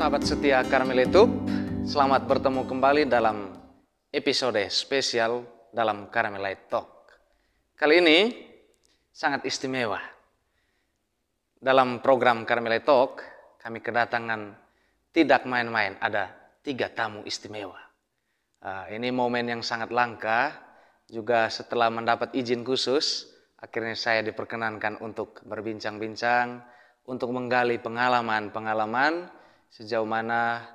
Sahabat setia Karmel YouTube, selamat bertemu kembali dalam episode spesial dalam Carmelite Talk. Kali ini sangat istimewa. Dalam program Carmelite Talk, kami kedatangan tidak main-main, ada 3 tamu istimewa. Ini momen yang sangat langka, juga setelah mendapat izin khusus, akhirnya saya diperkenankan untuk berbincang-bincang, untuk menggali pengalaman-pengalaman sejauh mana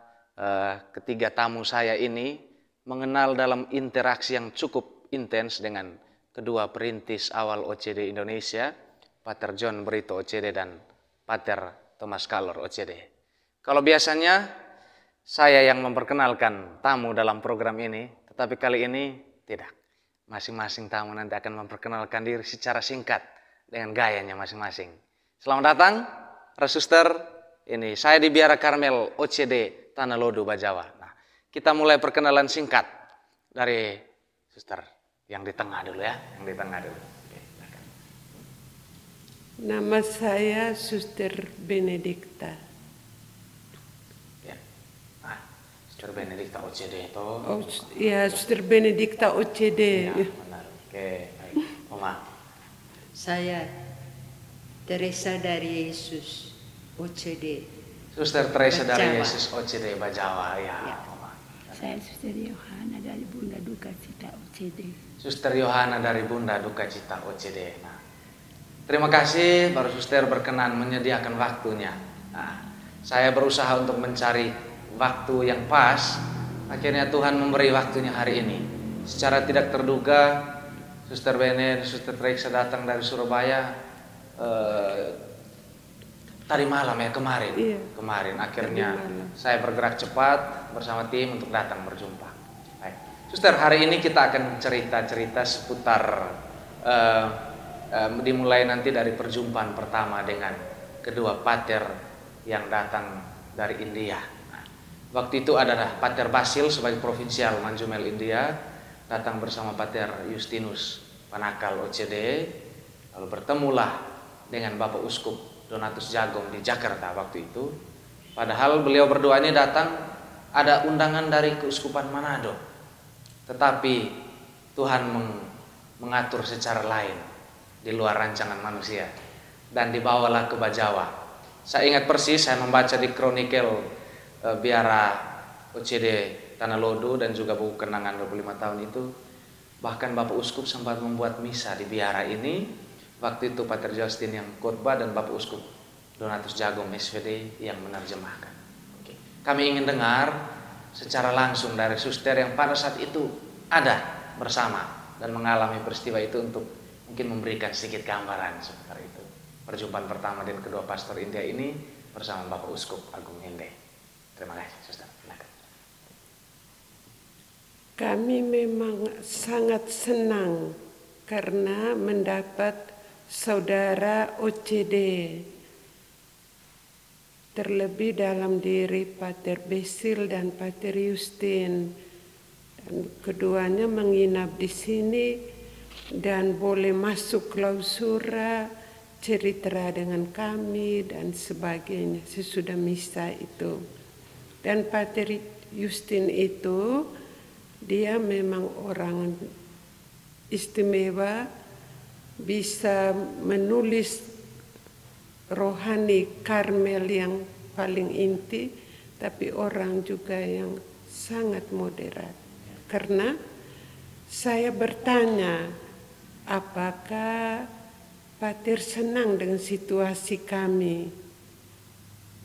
ketiga tamu saya ini mengenal dalam interaksi yang cukup intens dengan kedua perintis awal OCD Indonesia, Pater John Brito OCD dan Pater Thomas Kalor OCD. Kalau biasanya saya yang memperkenalkan tamu dalam program ini, tetapi kali ini tidak. Masing-masing tamu nanti akan memperkenalkan diri secara singkat dengan gayanya masing-masing. Selamat datang, para suster. Ini saya di Biara Karmel OCD Tanah Lodo Bajawa. Nah, kita mulai perkenalan singkat dari suster yang di tengah dulu ya, yang di tengah dulu. Oke, nama saya Suster Benedikta. Ya. Suster Benedikta OCD itu. Oh, ya, Suster Benedikta OCD. Ya, benar. Oke, baik. Oma. Saya Teresa dari Yesus OCD. Suster Teresa dari Bajawa. Yesus OCD Bajawa ya. Ya. Oma. Saya Suster Yohana dari Bunda Duka Cita OCD. Suster Yohana dari Bunda Duka Cita OCD. Nah, terima kasih baru suster berkenan menyediakan waktunya. Nah, saya berusaha untuk mencari waktu yang pas. Akhirnya Tuhan memberi waktunya hari ini. Secara tidak terduga, Suster Bene, Suster Teresa datang dari Surabaya tadi malam ya, kemarin. Iya. Kemarin akhirnya malam. saya bergerak cepat bersama tim untuk datang berjumpa. Baik. Suster, hari ini kita akan cerita-cerita seputar dimulai nanti dari perjumpaan pertama dengan kedua pater yang datang dari India. Nah, waktu itu adalah Pater Basil sebagai provinsial Manjumel India datang bersama Pater Justinus Panakal OCD, lalu bertemulah dengan Bapak Uskup Donatus Jagong di Jakarta waktu itu. Padahal beliau berdua ini datang ada undangan dari Keuskupan Manado, tetapi Tuhan mengatur secara lain di luar rancangan manusia dan dibawalah ke Bajawa. Saya ingat persis, saya membaca di kronikel Biara OCD Tanah Lodo dan juga buku kenangan 25 tahun itu, bahkan Bapak Uskup sempat membuat misa di biara ini. Waktu itu Pater Justin yang khotbah dan Bapak Uskup Donatus Jagong SVD yang menerjemahkan. Oke. Kami ingin dengar secara langsung dari suster yang pada saat itu ada bersama dan mengalami peristiwa itu untuk mungkin memberikan sedikit gambaran seputar itu. Perjumpaan pertama dan kedua pastor India ini bersama Bapak Uskup Agung Ende. Terima kasih, suster. Silakan. Kami memang sangat senang karena mendapat saudara OCD, terlebih dalam diri Pater Basil dan Pater Justin, dan keduanya menginap di sini dan boleh masuk klausura, cerita dengan kami dan sebagainya sesudah misa itu. Dan Pater Justin itu dia memang orang istimewa, bisa menulis rohani Karmel yang paling inti, tapi orang juga yang sangat moderat. Karena saya bertanya, apakah Pater senang dengan situasi kami?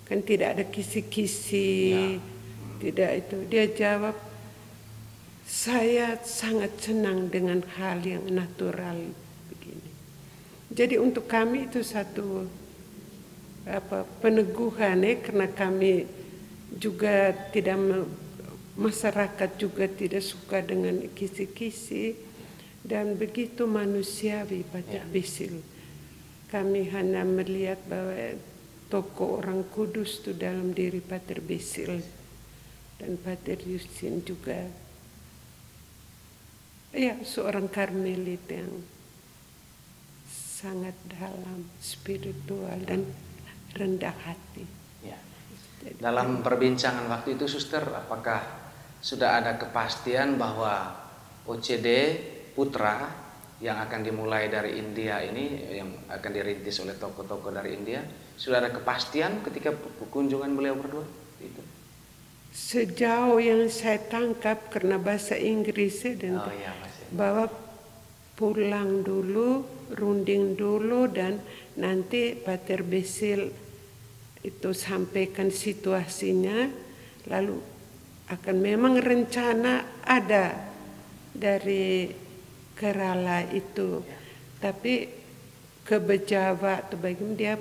Kan tidak ada kisi-kisi, tidak itu. Dia jawab, saya sangat senang dengan hal yang natural begini. Jadi untuk kami itu satu peneguhan karena kami juga tidak, masyarakat juga tidak suka dengan kisi-kisi dan begitu manusiawi Pater Basil. Kami hanya melihat bahwa tokoh orang kudus itu dalam diri Pater Basil dan Pater Justin juga. Ya, seorang Karmelit yang sangat dalam, spiritual dan rendah hati. Ya. Dalam perbincangan waktu itu, Suster, apakah sudah ada kepastian bahwa OCD Putra yang akan dimulai dari India ini, yang akan dirintis oleh tokoh-tokoh dari India, sudah ada kepastian ketika kunjungan beliau berdua? Itu. Sejauh yang saya tangkap karena bahasa Inggrisnya dan bahwa pulang dulu, runding dulu, dan nanti Pater Basil itu sampaikan situasinya, lalu akan memang rencana ada dari Kerala itu, tapi ke Bejawa atau bagaimana dia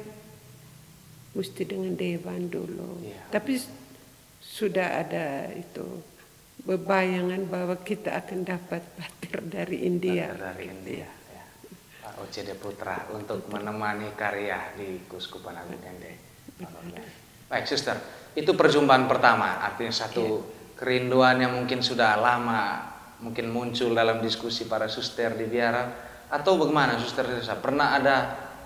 mesti dengan Dewan dulu. Tapi sudah ada itu bebayangan bahwa kita akan dapat pater dari India. Pater dari India, ya. Pak OCD Putra untuk menemani karya di Keuskupan Agung Ende. Baik, Suster, itu perjumpaan pertama, artinya satu kerinduan yang mungkin sudah lama mungkin muncul dalam diskusi para suster di biara, atau bagaimana, Suster Teresa? Pernah ada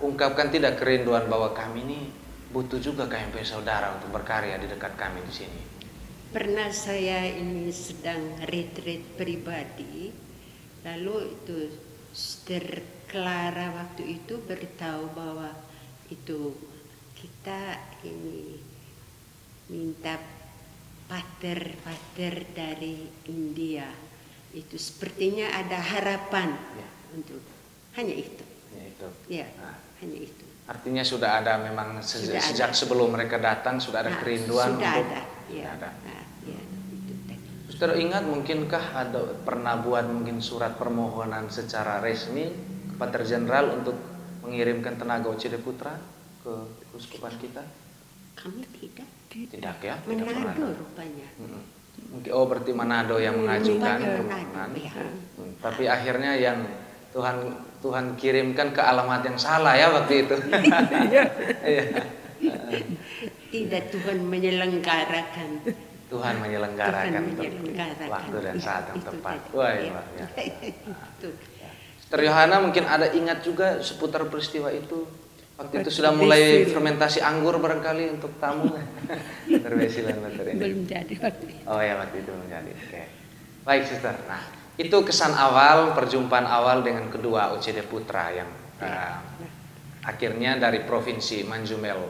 ungkapkan tidak kerinduan bahwa kami ini butuh juga KMP Saudara untuk berkarya di dekat kami di sini? Pernah saya ini sedang retreat pribadi, lalu itu Suster Clara waktu itu beritahu bahwa itu kita ini minta pater dari India. Itu sepertinya ada harapan untuk hanya itu. Hanya itu. Artinya sudah ada memang sejak sebelum mereka datang sudah ada kerinduan sudah untuk ada. Suster ingat, mungkinkah ada pernah buat mungkin surat permohonan secara resmi ke Pater Jenderal untuk mengirimkan tenaga OCD Putra ke Keuskupan kita? Kami tidak. Tidak ya? Manado rupanya. Berarti Manado yang mengajukan permohonan. Tapi akhirnya yang Tuhan kirimkan ke alamat yang salah ya waktu itu. Tidak, Tuhan menyelenggarakan. Tuhan menyelenggarakan waktu dan saat yang tepat. Wah, ya. Sister Yohana mungkin ada ingat juga seputar peristiwa itu. Waktu itu sudah mulai fermentasi anggur barangkali untuk tamu. Belum jadi waktu itu. Oh ya, waktu itu belum jadi. Oke. Baik, Sister. Nah, itu kesan awal, perjumpaan awal dengan kedua OCD Putra yang akhirnya dari provinsi Manjumel,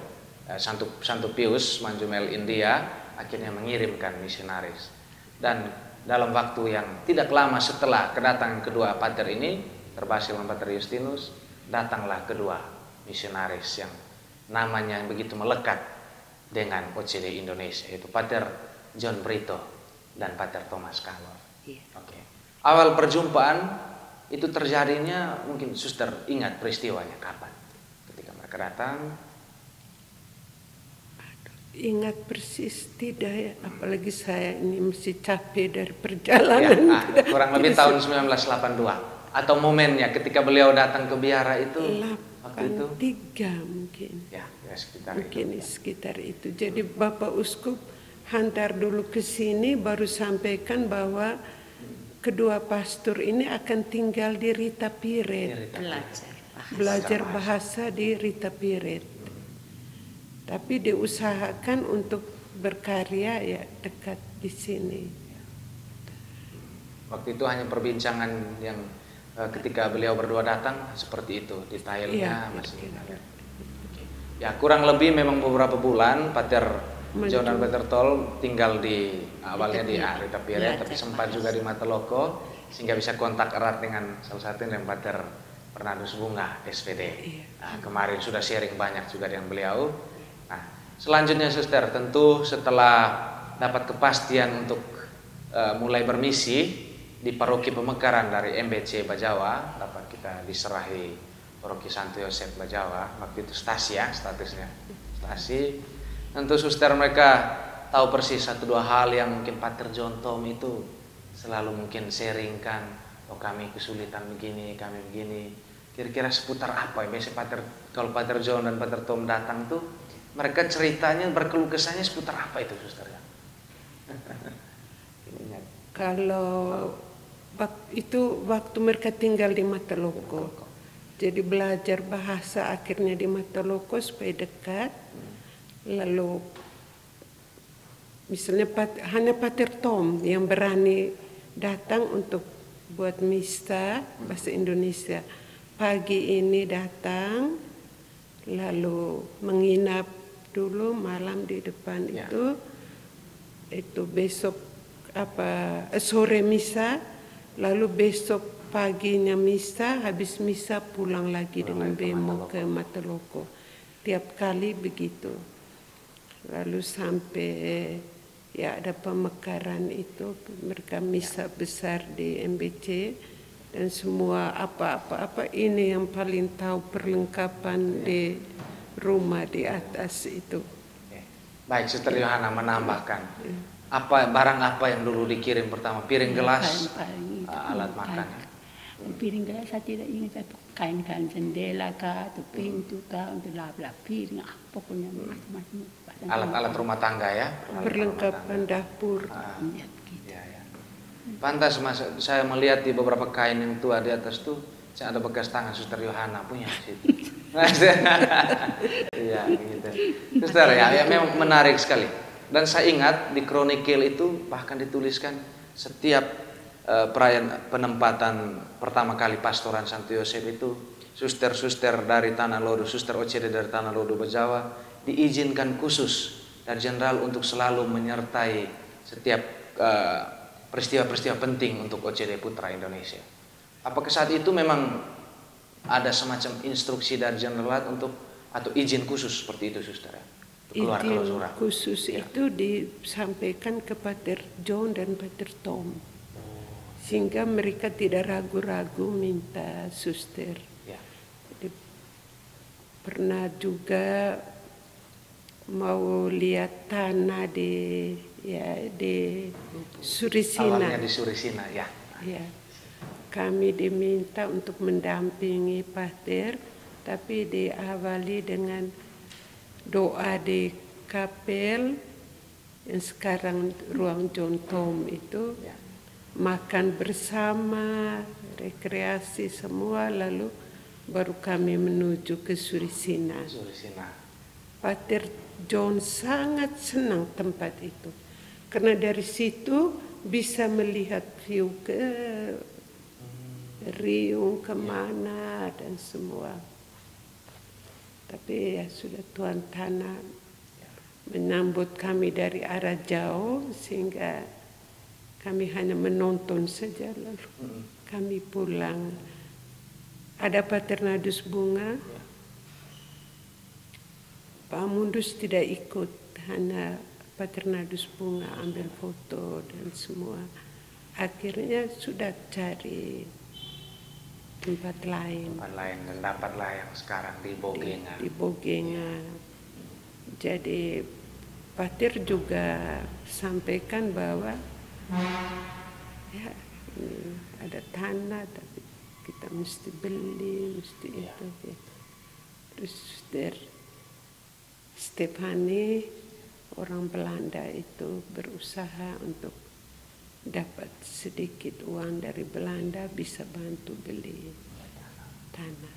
Santo Pius, Manjumel, India, akhirnya mengirimkan misionaris. Dan dalam waktu yang tidak lama setelah kedatangan kedua pater ini, Terbasil dan Pater Justinus, datanglah kedua misionaris yang namanya yang begitu melekat dengan OCD Indonesia, yaitu Pater John Brito dan Pater Thomas Kalor. Oke. Awal perjumpaan itu terjadinya, mungkin Suster ingat peristiwanya kapan? Ketika mereka datang? Ingat persis tidak ya, apalagi saya ini mesti capek dari perjalanan. Ya, kurang lebih tahun 1982 atau momennya ketika beliau datang ke biara itu? 83 mungkin. Ya sekitar mungkin itu. Sekitar itu. Jadi Bapak Uskup hantar dulu ke sini, baru sampaikan bahwa kedua pastor ini akan tinggal di Rita Piret. Belajar bahasa di Rita Piret. Tapi diusahakan untuk berkarya ya dekat di sini. Waktu itu hanya perbincangan yang ketika beliau berdua datang seperti itu, detailnya masih. Ya kurang lebih memang beberapa bulan Pater John dan Pater Tol tinggal di awalnya di Rita Piret, tapi sempat juga di Mateloko sehingga bisa kontak erat dengan salah satu dengan Pater Bernardus Bunga SPD. Nah, kemarin sudah sharing banyak juga dengan beliau. Nah, selanjutnya Suster, tentu setelah dapat kepastian untuk mulai bermisi di paroki pemekaran dari MBC Bajawa, dapat kita diserahi paroki Santo Yosef Bajawa, waktu itu stasi ya statusnya, stasi. Tentu Suster mereka tahu persis satu dua hal yang mungkin Pater John Tom itu selalu mungkin sharingkan, oh kami kesulitan begini, kami begini. Kira-kira seputar apa ya? Biasanya kalau Pater John dan Pater Tom datang tuh mereka ceritanya berkeluh kesahnya seputar apa itu Suster? Kalau itu waktu mereka tinggal di Mateloko, jadi belajar bahasa akhirnya di Mateloko supaya dekat. Lalu misalnya hanya Pater Tom yang berani datang untuk buat misa bahasa Indonesia. Pagi ini datang, lalu menginap dulu malam di depan itu besok sore misa, lalu besok paginya misa, habis misa pulang lagi dengan bemo ke Mataloko. Tiap kali begitu. Lalu sampai ya ada pemekaran itu, mereka misa besar di MBC, dan semua apa ini yang paling tahu perlengkapan di rumah di atas itu. Baik, Suster Yohana menambahkan. Barang apa yang dulu dikirim pertama? Piring gelas, alat makan. Piring gelas saya tidak ingat, atau kain-kain jendela kah, atau pintu kah, untuk lap-lap piring, pokoknya macam-macam. Alat-alat rumah tangga ya? Perlengkapan dapur. Ya. Pantas saya melihat di beberapa kain yang tua di atas tuh, saya ada bekas tangan Suster Yohana punya situ. Iya gitu. Suster ya memang menarik sekali. Dan saya ingat di kronikil itu bahkan dituliskan setiap perayaan penempatan pertama kali pastoran Santo Yosef itu, suster-suster dari Tanah Lodo, suster OCD dari Tanah Lodo Bejawa diizinkan khusus dari jenderal untuk selalu menyertai setiap peristiwa-peristiwa penting untuk OCD Putra Indonesia. Apakah saat itu memang ada semacam instruksi dari jenderal untuk atau izin khusus seperti itu, Suster? Izin khusus itu disampaikan ke Pater John dan Pater Tom, sehingga mereka tidak ragu-ragu minta suster. Jadi, pernah juga mau lihat tanah di Surisina. Awalnya di Surisina ya. Kami diminta untuk mendampingi Pater, tapi diawali dengan doa di kapel yang sekarang ruang John Tom itu, makan bersama, rekreasi semua, lalu baru kami menuju ke Surisina. Pater John sangat senang tempat itu, karena dari situ bisa melihat view ke Riung kemana dan semua. Tapi ya sudah Tuhan Tanah menyambut kami dari arah jauh, sehingga kami hanya menonton saja, lalu kami pulang. Ada Paternadus bunga, Pak Mundus tidak ikut, hanya Paternadus bunga ambil foto dan semua. Akhirnya sudah cari tempat lain Dan dapatlah yang sekarang di Bogenga. Di Bogenga. Jadi Pater juga sampaikan bahwa ya ada tanah tapi kita mesti beli, mesti itu. Ya. Terus Suster Stefani orang Belanda itu berusaha untuk dapat sedikit uang dari Belanda, bisa bantu beli tanah.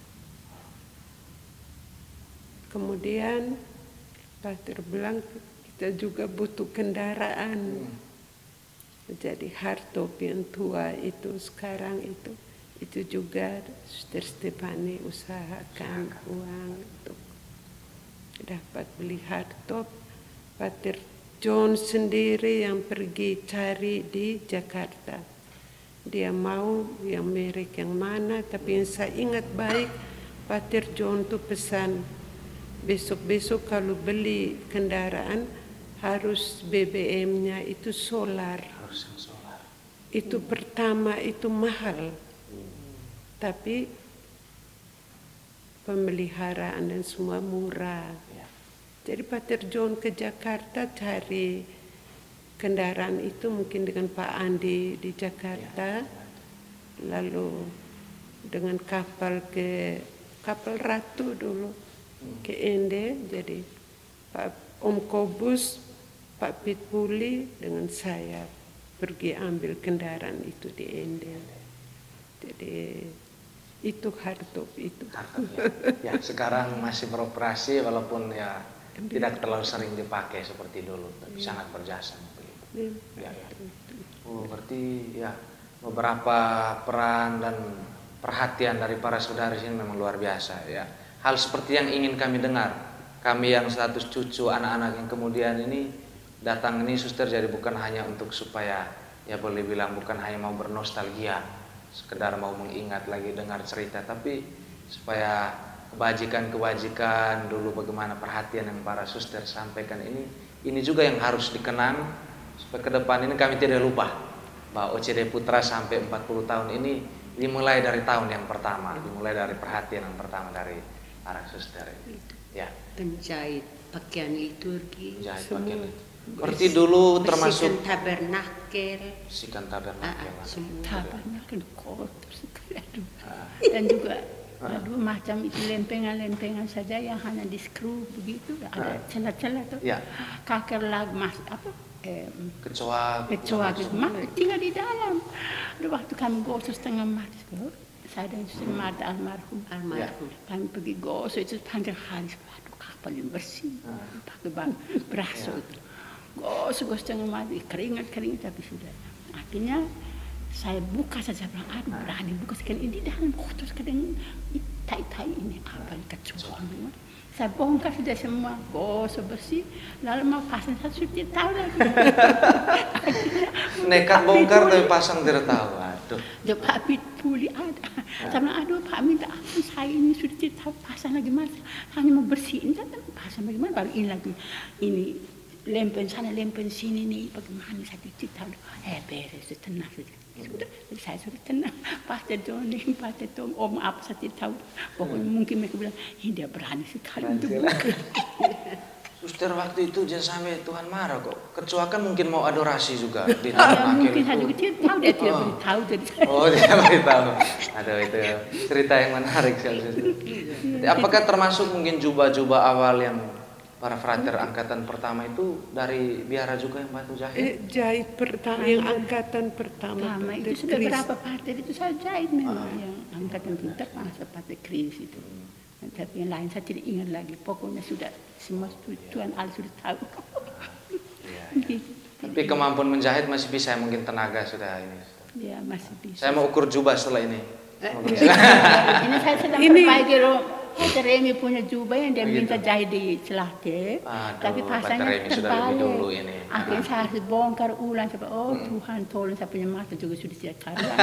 Kemudian Pater bilang kita juga butuh kendaraan. Jadi Hartop yang tua itu sekarang itu juga Suster Stefani usahakan uang untuk dapat beli Hartop. Pater John sendiri yang pergi cari di Jakarta. Dia mau yang merek yang mana, tapi yang saya ingat baik, Pater John tuh pesan, besok-besok kalau beli kendaraan harus BBM-nya itu solar. Harus yang solar. Itu pertama itu mahal, tapi pemeliharaan dan semua murah. Jadi Pater John ke Jakarta cari kendaraan itu mungkin dengan Pak Andi di Jakarta, lalu dengan kapal Ratu dulu ke Ende. Jadi Pak Om Kobus, Pak Pitpuli dengan saya pergi ambil kendaraan itu di Ende. Jadi itu Hartop itu. Ya, sekarang masih beroperasi walaupun ya tidak terlalu sering dipakai seperti dulu, tapi sangat berjasa. Ya, ya. Oh, berarti ya beberapa peran dan perhatian dari para saudara ini memang luar biasa ya. Hal seperti yang ingin kami dengar, kami yang status cucu anak-anak yang kemudian ini datang ini suster, jadi bukan hanya untuk supaya ya boleh bilang bukan hanya mau bernostalgia, sekedar mau mengingat lagi dengar cerita, tapi supaya kebajikan-kebajikan dulu bagaimana perhatian yang para suster sampaikan ini juga yang harus dikenang supaya ke depan ini kami tidak lupa bahwa OCD Putra sampai 40 tahun ini dimulai dari tahun yang pertama, dimulai dari perhatian yang pertama dari para suster ini. Ya. Penjahit pakaian liturgi. Jahit pakaian. Berarti dulu termasuk Bersihkan tabernakel. Semua. Tabernakel kotor sekali. Aduh. Dan juga macam itu lempengan-lempengan saja yang hanya di skru begitu, ada celah-celah tuh. Ya. Kaker lag kecoa gitu, tinggal di dalam. Waktu kami gosok setengah mati, saya dan Suster Marta almarhum, kami pergi gosok itu panjang hari, aduh kapal yang bersih, pakai beraso itu. Gosok setengah mati, keringat tapi sudah. Akhirnya saya buka saja, bilang aduh berani buka sekali ini di dalam kotor sekali, tai ini apa kecoa. Saya bongkar sudah semua, gosok bersih, lalu mau pasang satu sudah tahu lagi. Nekat bongkar tapi pasang tidak tahu. Aduh. Ya Pak Pitpuli ada. Saya bilang aduh Pak minta ampun, saya ini sudah tidak tahu pasang lagi mas, hanya mau bersihin saja, pasang bagaimana baru ini lagi ini lempen sana lempen sini nih bagaimana saya tidak tahu. Beres tenang saja. Sudah, saya sudah tenang. Pastor Johnny, Pastor Tom, om apa saya tidak tahu. Pokoknya mungkin mereka bilang, dia berani sekali untuk buka. Suster waktu itu jangan sampai Tuhan marah kok. Kecoa kan mungkin mau adorasi juga di tabernakel. Mungkin saya juga tidak tahu, dia tidak beritahu. Oh, dia beritahu. Aduh itu ya, cerita yang menarik sekali. Apakah termasuk mungkin jubah-jubah awal yang para frater angkatan pertama itu dari biara juga yang bantu jahit? Jahit pertama, yang angkatan pertama itu sudah berapa pater itu saya jahit memang yang angkatan pintar masa pater Kris itu. Tapi yang lain saya tidak ingat lagi. Pokoknya sudah semua Tuhan Allah sudah tahu. Ya. Tapi kemampuan menjahit masih bisa, mungkin tenaga sudah ini. Ya masih bisa. Saya mau ukur jubah setelah ini. Ini saya sedang perbaiki Pater Remi punya jubah yang dia minta jahit di Celake, tapi pasangnya terbalik. Akhirnya saya harus bongkar ulang. Oh Tuhan tolong, saya punya mata juga sudah siap karya.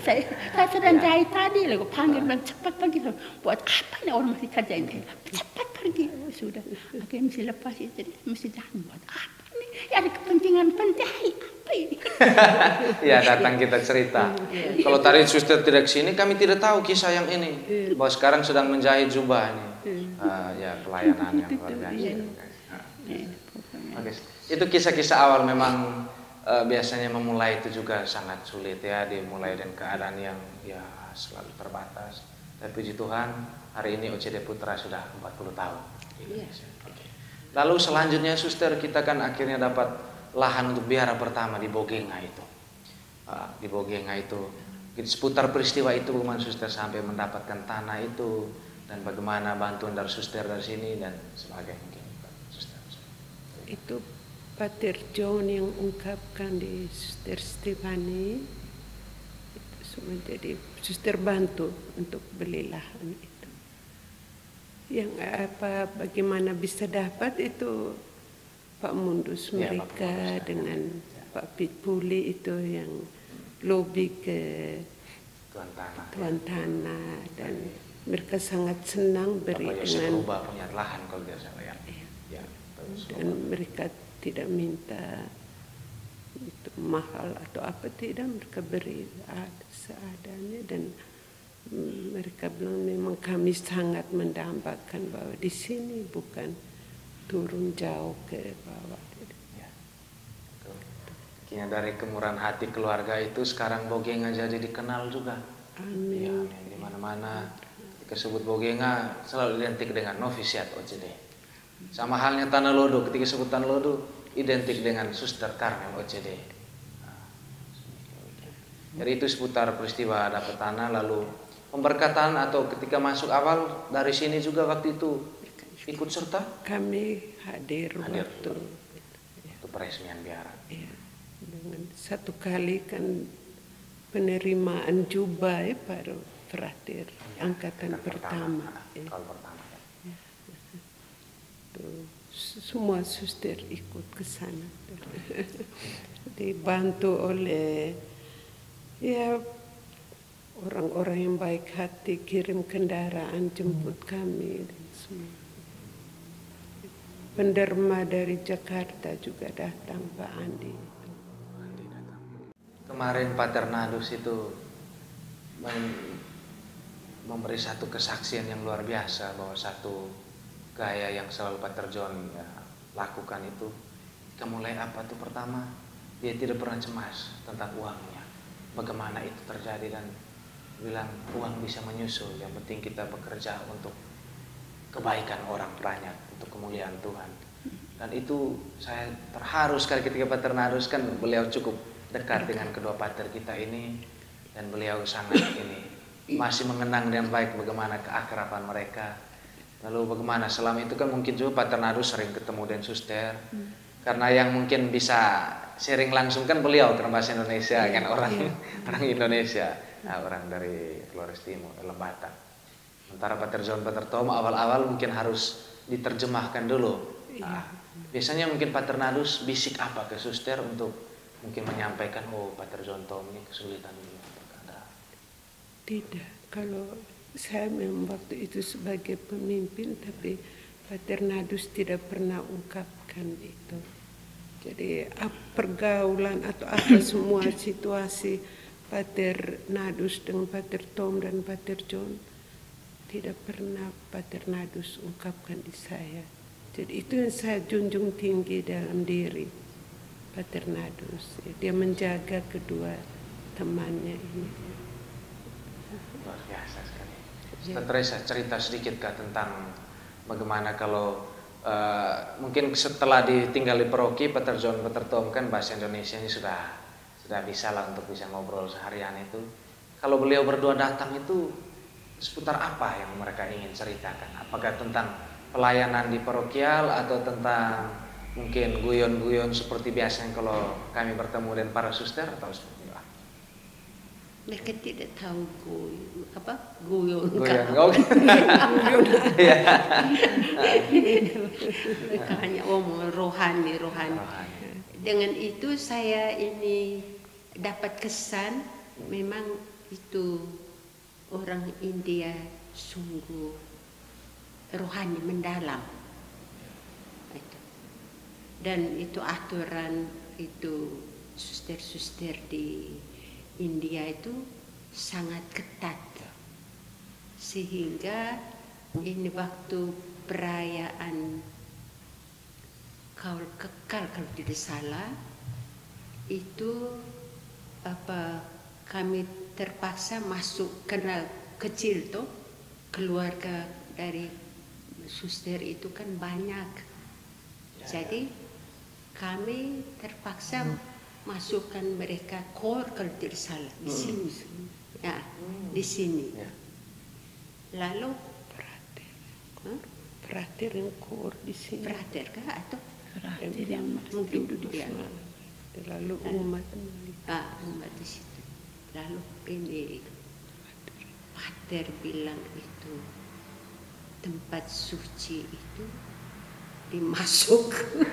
saya sedang jahit tadi, lalu panggil bilang cepat pergi. Buat apa ini orang masih kerja ini? Cepat pergi. Sudah. Akhirnya mesti lepas itu, jadi mesti jalan. Buat apa ini? Ya ada kepentingan penjahit. Ya datang kita cerita. Kalau tadi suster tidak sini, kami tidak tahu kisah yang ini. Bahwa sekarang sedang menjahit jubah ini. Ya pelayanan yang luar biasa. Oke. Itu kisah-kisah awal memang biasanya memulai itu juga sangat sulit ya, dimulai dengan keadaan yang ya selalu terbatas. Tapi puji Tuhan hari ini OCD Putra sudah 40 tahun. Lalu selanjutnya suster kita kan akhirnya dapat lahan untuk biara pertama di Bogenga itu. Di Bogenga itu seputar peristiwa itu bagaimana suster sampai mendapatkan tanah itu dan bagaimana bantuan dari suster dari sini dan sebagainya. Suster. Itu Pater John yang ungkapkan di Suster Stefani itu semua, jadi suster bantu untuk beli lahan itu. Yang bagaimana bisa dapat itu Pak Mundus mereka ya, dengan Pak Pitpuli itu yang lobby ke Tuan Tanah dan mereka sangat senang beri dengan lahan kalau dia salah ya. Dan mereka tidak minta itu mahal atau apa, tidak, mereka beri seadanya dan mereka bilang memang kami sangat mendambakan bahwa di sini bukan turun jauh ke bawah. Ya, dari kemurahan hati keluarga itu sekarang Bogenga jadi dikenal juga. Amin. Ya, di mana-mana ketika sebut Bogenga selalu identik dengan novisiat OCD. Sama halnya Tanah Lodo, ketika sebut Tanah Lodo identik dengan Suster Karmel OCD. Jadi itu seputar peristiwa dapat tanah, lalu pemberkatan atau ketika masuk awal dari sini juga waktu itu ikut serta? Kami hadir waktu peresmian biara. Ya, dengan satu kali kan penerimaan jubah para frater angkatan pertama. Tahun pertama. Ya. Semua suster ikut ke sana. Dibantu oleh ya orang-orang yang baik hati, kirim kendaraan jemput kami dan semua. Penderma dari Jakarta juga datang, Pak Andi. Kemarin Pater Nadus itu memberi satu kesaksian yang luar biasa bahwa satu gaya yang selalu Pater John ya, lakukan itu mulai apa tuh pertama dia tidak pernah cemas tentang uangnya, bagaimana itu terjadi dan bilang uang bisa menyusul, yang penting kita bekerja untuk kebaikan orang banyak, untuk kemuliaan Tuhan. Dan itu saya terharu sekali ketika Pater Nadus kan beliau cukup dekat dengan kedua pater kita ini dan beliau sangat ini masih mengenang dengan baik bagaimana keakraban mereka. Lalu bagaimana selama itu kan mungkin juga Pater Nadus sering ketemu dengan suster karena yang mungkin bisa sharing langsung kan beliau karena bahasa Indonesia kan orang Indonesia, orang dari Flores Timur, Lembata. Sementara Pater John, Pater Tom awal-awal mungkin harus diterjemahkan dulu. Biasanya mungkin Pater Nadus bisik apa ke suster untuk mungkin menyampaikan, oh Pater John Tom ini kesulitan ini. Tidak, kalau saya memang waktu itu sebagai pemimpin, tapi Pater Nadus tidak pernah ungkapkan itu. Jadi pergaulan atau apa semua situasi Pater Nadus dengan Pater Tom dan Pater John tidak pernah Pater Nadus ungkapkan di saya. Jadi itu yang saya junjung tinggi dalam diri Pater Nadus. Dia menjaga kedua temannya ini. Luar biasa sekali. Teresa cerita sedikit Kak tentang bagaimana kalau mungkin setelah ditinggal di paroki Pater John, Pater Tom kan bahasa Indonesianya sudah bisa lah untuk bisa ngobrol seharian itu. Kalau beliau berdua datang itu seputar apa yang mereka ingin ceritakan? Apakah tentang pelayanan di parokial atau tentang mungkin guyon-guyon seperti biasa kalau kami bertemu dengan para suster atau seperti apa? Mereka tidak tahu guyon. Mereka hanya omong rohani. Dengan itu saya ini dapat kesan memang itu orang India sungguh rohani mendalam. Dan itu aturan itu suster-suster di India itu sangat ketat. Sehingga ini waktu perayaan Kaul Kekal kalau tidak salah itu kami terpaksa masuk karena kecil tuh keluarga dari suster itu kan banyak, jadi kami terpaksa masukkan mereka kor kalau tidak salah di sini, ya di sini. Lalu Frater yang kor di sini. Frater kah atau Frater yang mungkin duduk ya. Lalu umat di situ. Lalu ini Pater bilang itu tempat suci itu dimasukkan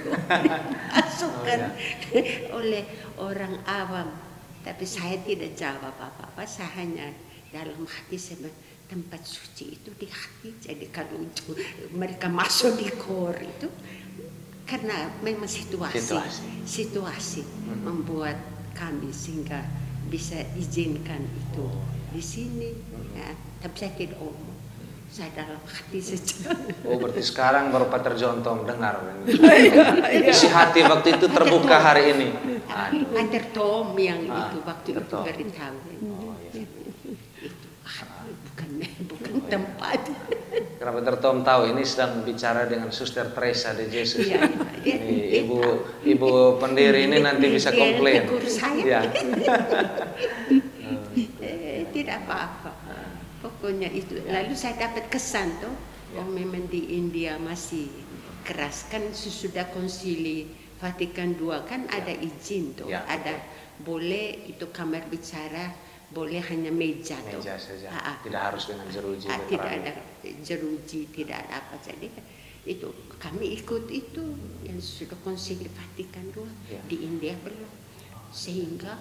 oleh orang awam. Tapi saya tidak jawab apa-apa. Saya hanya dalam hati saya tempat suci itu di hati. Jadi kalau itu mereka masuk di kor itu karena memang situasi membuat kami sehingga bisa izinkan itu di sini. Ya. Tapi saya tidak omong. Saya dalam hati saja. Oh, berarti sekarang baru Pater John Tom dengar. Isi hati waktu itu terbuka hari ini. Pater Tom yang itu waktu itu beritahu. Bukan tempat. Karena Pater Tom tahu ini sedang bicara dengan Suster Teresa de Jesus. Ini ibu pendiri ini nanti bisa komplain. Tidak apa-apa. Pokoknya itu. Lalu saya dapat kesan tuh yang memang di India masih keras kan. Sesudah konsili Vatikan II kan ada izin tuh, Ya. ada boleh itu kamar bicara, boleh hanya meja tuh. Meja saja, tidak harus dengan jeruji. Tidak ada jeruji, tidak ada apa. Jadi itu kami ikut itu yang sudah konsili Vatikan II. Ya. Di India belum, sehingga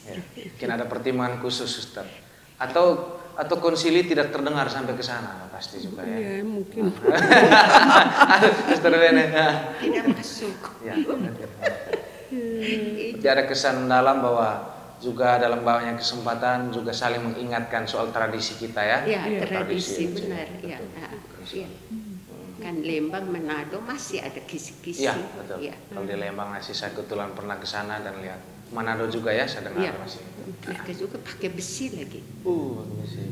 Ya. Mungkin ada pertimbangan khusus, Suster. Atau konsili tidak terdengar sampai ke sana, pasti juga ya. Ya, mungkin. Suster Bene. tidak masuk. Ya. Jadi ada kesan dalam bahwa juga dalam banyak kesempatan juga saling mengingatkan soal tradisi kita ya. Ya, tradisi Tradisi, benar. Ya, ya. Kan Lembang, Manado masih ada kisi-kisi. Iya, betul. Ya. Kalau di Lembang masih saya kebetulan pernah ke sana dan lihat. Manado juga ya, saya dengar Iya. masih. Mereka juga pakai besi lagi. Masih.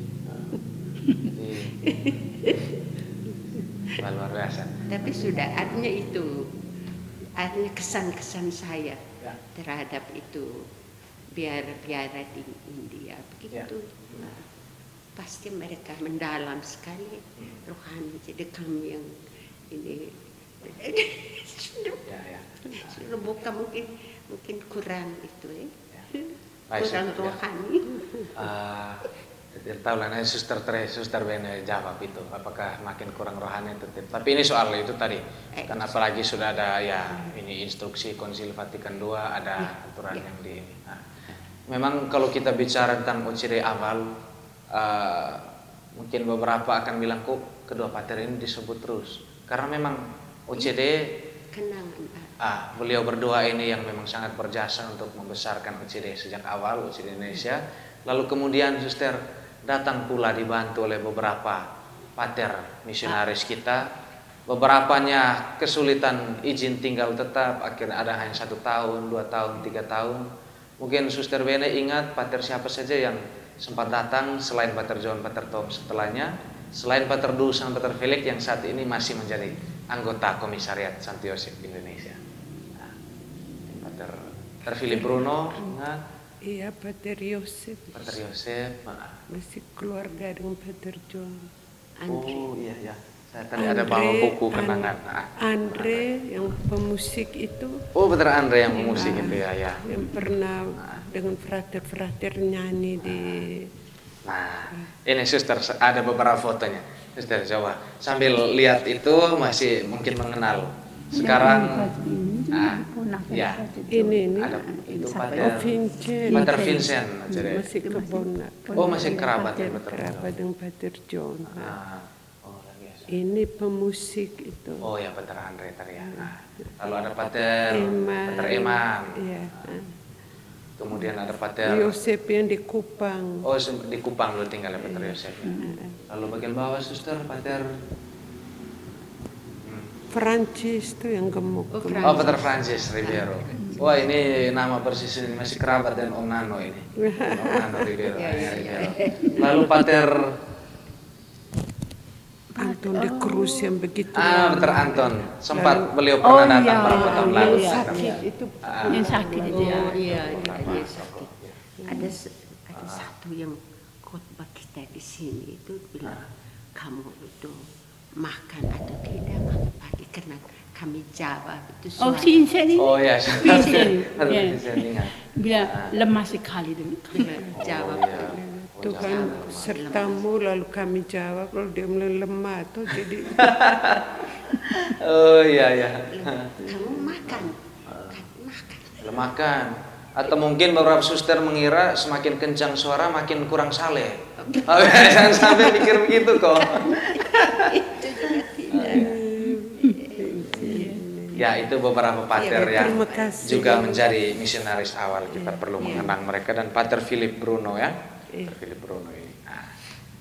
Luar biasa. Tapi sudah artinya itu, artinya kesan-kesan saya Ya. terhadap itu biara-biara di India begitu. Nah, pasti mereka mendalam sekali rohani. Jadi kami yang ini Ya. sudah bukan mungkin kurang itu ya. Baik, Kurang ya. rohani. Tahu lah, nanti Suster Bene jawab itu, apakah makin kurang rohani tetap. Tapi ini soal itu tadi, kan apalagi sudah ada ya ini instruksi Konsili Vatikan II, ada aturan yang di ini. Nah, memang kalau kita bicara tentang OCD awal, mungkin beberapa akan bilang kok kedua pater ini disebut terus, karena memang OCD Kenangan. beliau berdua ini yang memang sangat berjasa untuk membesarkan OCD sejak awal, OCD Indonesia. Lalu kemudian Suster datang pula dibantu oleh beberapa pater misionaris kita. Beberapanya kesulitan izin tinggal tetap, akhirnya ada hanya 1 tahun, 2 tahun, 3 tahun. Mungkin Suster Bene ingat pater siapa saja yang sempat datang selain Pater John, Pater Tom setelahnya, selain Pater Dus dan Pater Felix yang saat ini masih menjadi anggota Komisariat Santo Yosef Indonesia. Pater Philip Bruno, ingat? Iya, Pater Yosef. Pater Yosef, Masih keluarga dengan Pater John. oh iya. Saya tadi ada bawa buku kenangan. Andre yang pemusik itu. Oh, Pater Andre yang musik itu ya. Yang pernah dengan frater-frater nyanyi di. Nah, ini Suster ada beberapa fotonya. Suster coba sambil lihat itu masih mungkin mengenal. Sekarang ya Ini ada itu Oh, Vincent. Pater Vincent. Masih kebona. Oh, masih kerabat ya, Kerabat dengan Pater John. Oh, lagi ya. Ini pemusik itu. Oh ya, Pater Andre tadi ya. Nah, lalu ada Pater Eman. Iya. Kemudian ada Pater Yosef yang di Kupang. Oh, di Kupang lu tinggal ya Pater Yosef. Lalu bagian bawah Suster Pater Francis itu yang gemuk. Oh, Pater Francis Ribeiro. Wah, ini nama persis ini masih kerabat dan Om Nano ini. Om Nano Ribeiro. Lalu Pater Anton de Cruz yang begitu. Pater Anton. Sempat beliau pernah datang beberapa tahun lalu. Sakit itu. Yang sakit itu ya. Oh iya, dia sakit. Ada satu yang khotbah kita di sini itu bilang kamu itu makan atau tidak makan pagi karena kami Jawa itu Oh, suara. Vincent ini. Oh ya, Vincent. Pater Ya. Vincent ingat. Bilang lemah sekali dengan Jawa. Tuhan sertamu lalu kami jawab kalau dia mulai lemah tuh jadi Oh iya. Kamu makan. Makan. Atau mungkin beberapa suster mengira semakin kencang suara makin kurang saleh. Oh, jangan sampai pikir begitu kok. Itu juga tidak. Ya, itu beberapa pater Ya, yang terima kasih. juga menjadi misionaris awal. Kita perlu mengenang mereka dan Pater Philip Bruno ya. Pater Philip Bruno ini. Nah,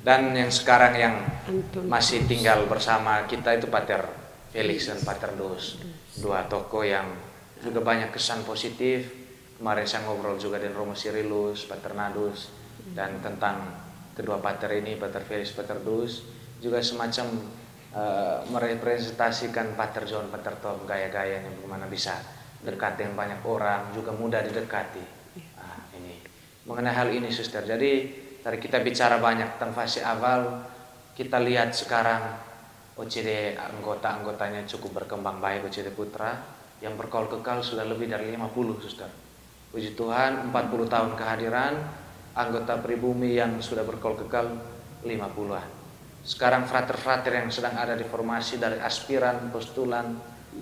dan yang sekarang yang Anton masih tinggal bersama kita itu Pater Felix dan Pater Dus. Dua tokoh yang juga banyak kesan positif. Kemarin saya ngobrol juga dengan Romo Sirilus, Pater Nadus, dan tentang kedua pater ini, Pater Felix, Pater Dus, juga semacam merepresentasikan Pater John, Pater Tom, gaya-gayanya bagaimana bisa dekat dengan banyak orang, juga mudah didekati. Ini mengenai hal ini, Suster. Jadi tadi kita bicara banyak tentang fase awal, kita lihat sekarang OCD anggotanya cukup berkembang baik, OCD Putra yang berkaul kekal sudah lebih dari 50, Suster. Puji Tuhan, 40 tahun kehadiran, anggota pribumi yang sudah berkaul kekal 50-an. Sekarang frater-frater yang sedang ada di formasi dari aspiran, postulan,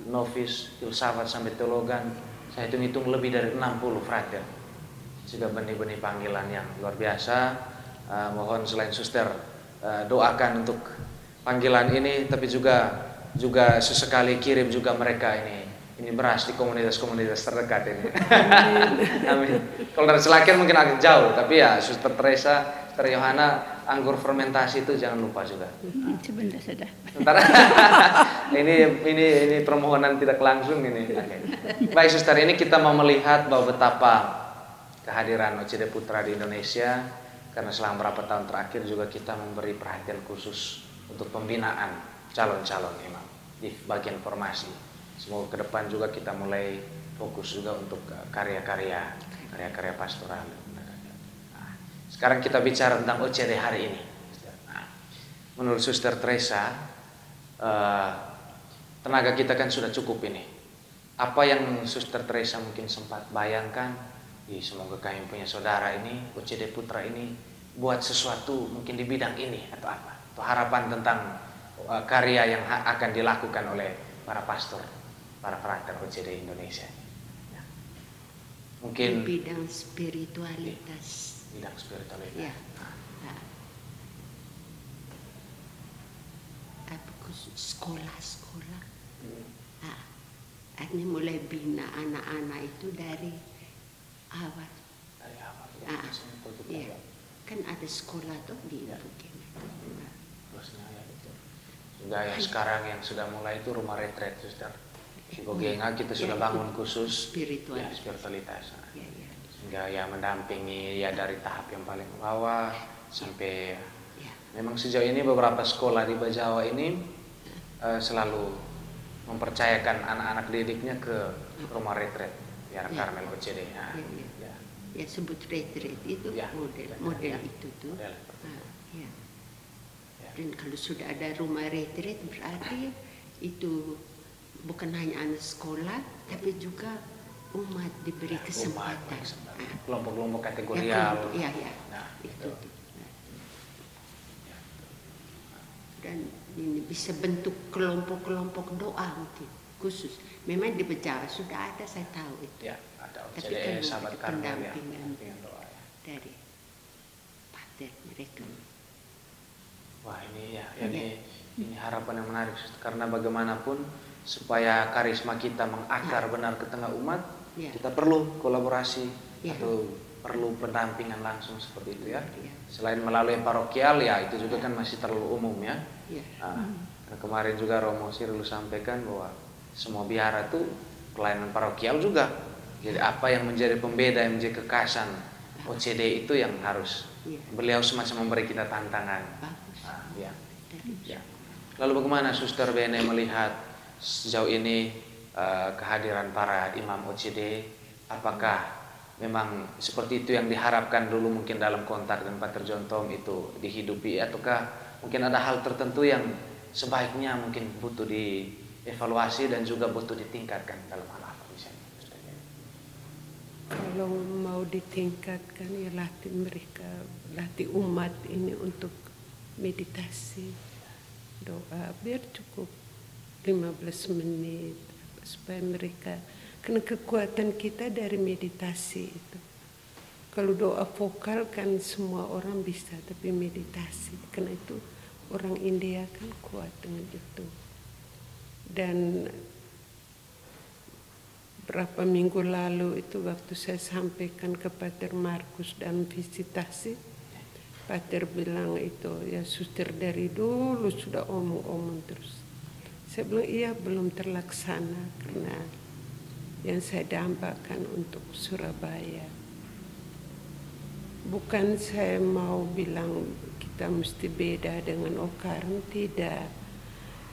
novis, filsafat sampai teologan, saya hitung-hitung lebih dari 60 frater. Sudah benih-benih panggilan yang luar biasa. Mohon selain Suster doakan untuk panggilan ini, tapi juga sesekali kirim juga mereka ini beras di komunitas-komunitas terdekat ini. Amin. Kalau dari Selakian mungkin agak jauh, tapi ya Suster Teresa, Suster Yohana, anggur fermentasi itu jangan lupa juga. Sebentar sudah. Sebentar. ini permohonan tidak langsung ini. Okay. Baik Suster, ini kita mau melihat bahwa betapa kehadiran OCD Putra di Indonesia, karena selama beberapa tahun terakhir juga kita memberi perhatian khusus untuk pembinaan calon-calon imam di bagian formasi. Semoga ke depan juga kita mulai fokus juga untuk karya-karya pastoral. Nah, sekarang kita bicara tentang OCD hari ini. Nah, menurut Suster Teresa, tenaga kita kan sudah cukup ini. Apa yang Suster Teresa mungkin sempat bayangkan, semoga kami punya saudara ini, OCD Putra ini, buat sesuatu mungkin di bidang ini atau apa? Atau harapan tentang karya yang akan dilakukan oleh para pastor, para frater OCD Indonesia. Ya. Mungkin di bidang spiritualitas. Bidang spiritualitas. Ya. Sekolah-sekolah. Ini mulai bina anak-anak itu dari awal. Dari awal. Ya. Kan ada sekolah tuh di Bukit. Juga yang sekarang yang sudah mulai itu rumah retret, Suster. Di Gogenga kita sudah bangun khusus spiritualitas. Sehingga ya mendampingi ya dari tahap yang paling bawah sampai memang sejauh ini beberapa sekolah di Bajawa ini selalu mempercayakan anak-anak didiknya ke rumah retret biar Karmel OCD. Ya sebut retret itu model itu tuh. Dan kalau sudah ada rumah retret berarti itu bukan hanya anak sekolah tapi juga umat diberi kesempatan. Kelompok-kelompok kategorial. Itu. Dan ini bisa bentuk kelompok-kelompok doa mungkin khusus. Memang di Bejawa sudah ada, saya tahu itu. Ya, ada. Tapi kan sahabat pendampingan doa ya. dari pater mereka. Wah ini ini harapan yang menarik karena bagaimanapun supaya karisma kita mengakar benar ke tengah umat, kita perlu kolaborasi atau perlu pendampingan langsung seperti itu ya. Selain melalui parokial ya itu juga kan masih terlalu umum ya. Nah, kemarin juga Romo Sirlu sampaikan bahwa semua biara itu pelayanan parokial juga. Jadi apa yang menjadi pembeda, yang menjadi kekhasan OCD itu yang harus beliau semacam memberi kita tantangan. Lalu bagaimana Suster Bene melihat sejauh ini kehadiran para imam OCD? Apakah memang seperti itu yang diharapkan dulu mungkin dalam kontak dengan Pater John Tom itu dihidupi, ataukah mungkin ada hal tertentu yang sebaiknya mungkin butuh dievaluasi dan juga butuh ditingkatkan dalam hal apa misalnya? Kalau mau ditingkatkan ya latih umat ini untuk meditasi, doa biar cukup 15 menit supaya mereka, karena kekuatan kita dari meditasi itu. Kalau doa vokal kan semua orang bisa, tapi meditasi karena itu orang India kan kuat dengan itu. Dan berapa minggu lalu itu waktu saya sampaikan ke Pater Markus dan visitasi, Pater bilang itu ya Suster dari dulu sudah omong-omong terus. Saya bilang iya belum terlaksana karena yang saya dambakan untuk Surabaya. Bukan saya mau bilang kita mesti beda dengan Okarm, tidak.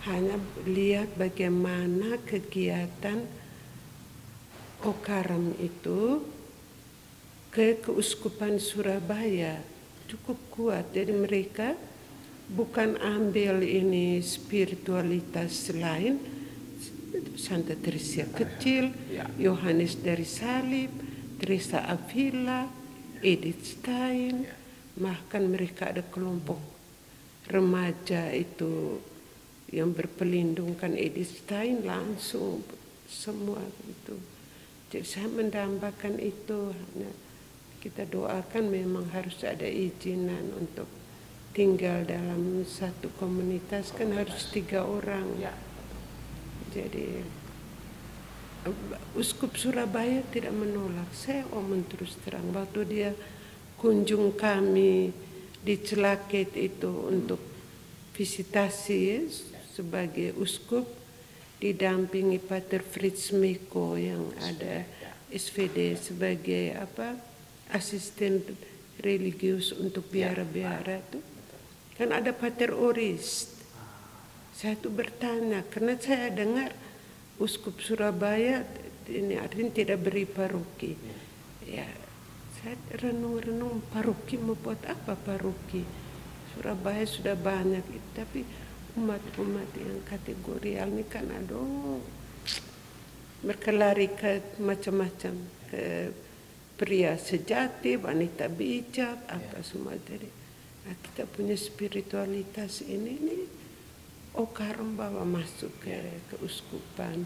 Hanya lihat bagaimana kegiatan Okarm itu ke Keuskupan Surabaya cukup kuat. Jadi mereka bukan ambil ini spiritualitas lain, Santa Teresa kecil, Yohanes dari Salib, Teresa Avila, Edith Stein, bahkan mereka ada kelompok remaja itu yang berpelindungkan Edith Stein langsung semua itu. Jadi saya mendambakan itu. Nah, kita doakan memang harus ada izinan untuk tinggal dalam satu komunitas, kan harus 3 orang. Jadi Uskup Surabaya tidak menolak. Saya omong terus terang waktu dia kunjung kami di Celaket itu untuk visitasi sebagai uskup, didampingi Pater Fritz Meko yang ada SVD sebagai asisten religius untuk biara-biara itu. Kan ada Pater Oris. Saya tuh bertanya karena saya dengar Uskup Surabaya ini artinya tidak beri paroki. Ya, saya renung-renung paroki mau buat apa paroki? Surabaya sudah banyak, tapi umat-umat yang kategorial ini kan aduh mereka lari ke macam-macam, ke pria sejati, wanita bijak, apa semua. Jadi nah, kita punya spiritualitas ini Karang bawa masuk ke keuskupan.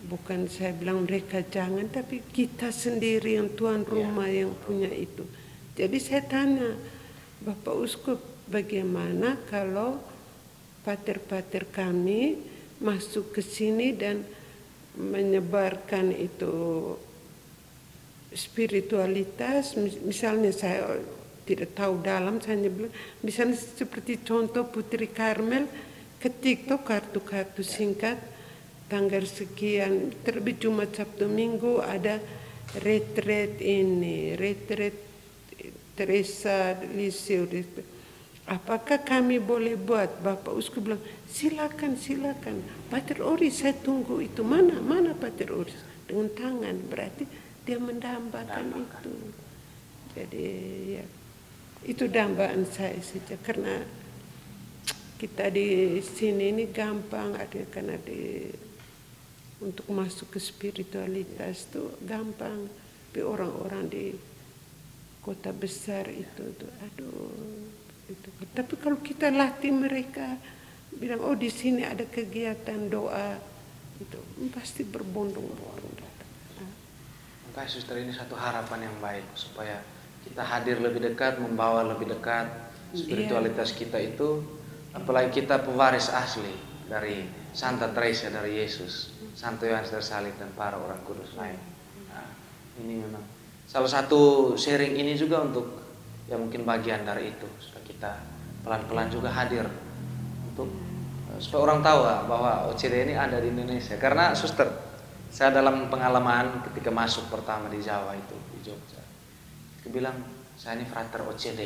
Bukan saya bilang mereka jangan, tapi kita sendiri yang tuan rumah yang punya itu. Jadi saya tanya Bapak Uskup, bagaimana kalau pater-pater kami masuk ke sini dan menyebarkan itu spiritualitas, misalnya saya tidak tahu dalam, saya bilang misalnya seperti contoh Putri Karmel ketik tuh kartu-kartu singkat tanggal sekian terbit Jumat Sabtu Minggu ada retret Teresa Lisieux. Apakah kami boleh buat? Bapak Uskup bilang silakan. Pater Oris saya tunggu itu, mana Pater Oris dengan tangan, berarti dia mendambakan itu. Jadi ya itu dambaan saya saja, karena kita di sini ini gampang karena untuk masuk ke spiritualitas itu gampang, tapi orang-orang di kota besar itu aduh itu. Tapi kalau kita latih mereka bilang di sini ada kegiatan doa itu pasti berbondong-bondong. Maka suster, ini satu harapan yang baik supaya kita hadir lebih dekat, membawa lebih dekat spiritualitas kita itu, apalagi kita pewaris asli dari Santa Teresa dari Yesus, Santo Yohanes dari Salib dan para orang kudus lain. Nah, ini memang salah satu sharing ini juga untuk ya mungkin bagian dari itu, supaya kita pelan-pelan juga hadir untuk supaya orang tahu bahwa OCD ini ada di Indonesia. Karena suster, saya dalam pengalaman ketika masuk pertama di Jawa itu di Jogja, saya bilang saya ini frater OCD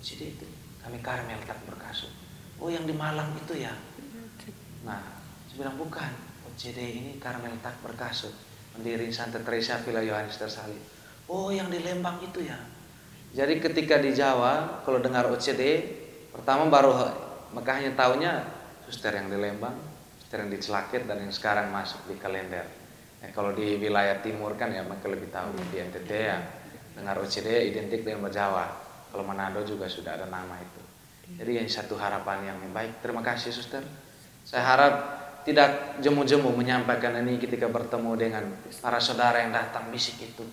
itu kami Karmel tak berkasut. Oh yang di Malang itu ya. Nah saya bilang bukan, OCD ini Karmel tak berkasut, pendiri Santa Teresa Villa Yohanes dari Salib. Oh yang di Lembang itu ya. Jadi ketika di Jawa kalau dengar OCD pertama baru makanya taunya suster yang di Lembang, suster yang di Celaket, dan yang sekarang masuk di kalender. Kalau di wilayah timur kan ya maka lebih tahu di NTT ya dengar OCD identik dengan Jawa. Kalau Manado juga sudah ada nama itu. Jadi yang satu harapan yang baik. Terima kasih suster. Saya harap tidak jemu-jemu menyampaikan ini ketika bertemu dengan para saudara yang datang bisik itu.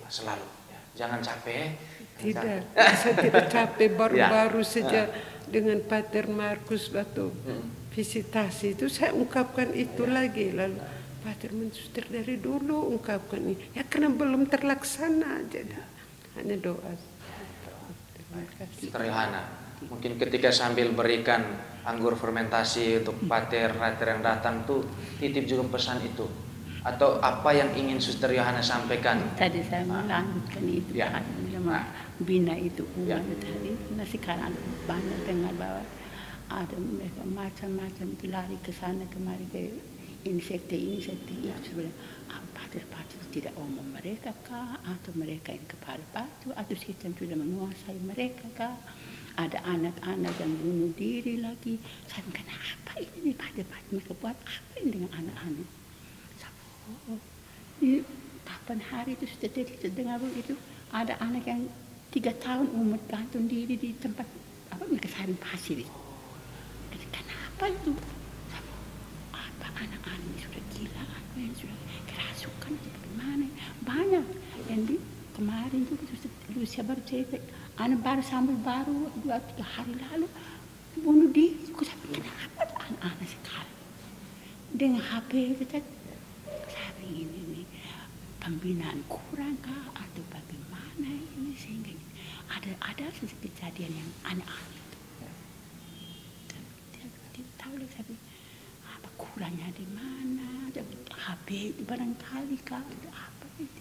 Selalu ya. Jangan capek. Tidak, saya tidak capek. Baru-baru saja dengan Pater Markus waktu visitasi itu saya ungkapkan itu lagi, lalu Pater Mensuster dari dulu ungkapkan ini ya karena belum terlaksana, jadi hanya doa. Terima kasih. Sister Yohana, mungkin ketika sambil berikan anggur fermentasi untuk pater yang datang tuh titip juga pesan itu, atau apa yang ingin Suster Yohana sampaikan? Tadi saya melanjutkan itu bina itu umat tadi. Nah sekarang banyak dengar bahwa ada mereka macam-macam itu lari ke sana kemari ke insekte itu sebenarnya pater-pater tidak omong mereka kah, atau mereka yang kepala batu, atau sistem sudah menguasai mereka kah, ada anak-anak yang bunuh diri lagi. Saya bilang, kenapa ini pada mereka buat apa ini dengan anak-anak? Ini kapan hari itu sudah dengar itu ada anak yang 3 tahun umur gantung diri di tempat apa mereka saring pasir itu. Kenapa itu? Apa anak-anak ini sudah gila, apa yang sudah kerasukan atau bagaimana? Banyak yang di kemarin juga Rusia baru cerita, anak baru sambil baru 2-3 hari lalu bunuh diri. Kenapa anak-anak sekarang dengan HP itu tadi? Saya ini pembinaan kurang kah atau bagaimana ini sehingga ada kejadian yang aneh-aneh itu. Tidak tahu lagi saya apa kurangnya di mana, HP itu barangkali kah atau apa itu.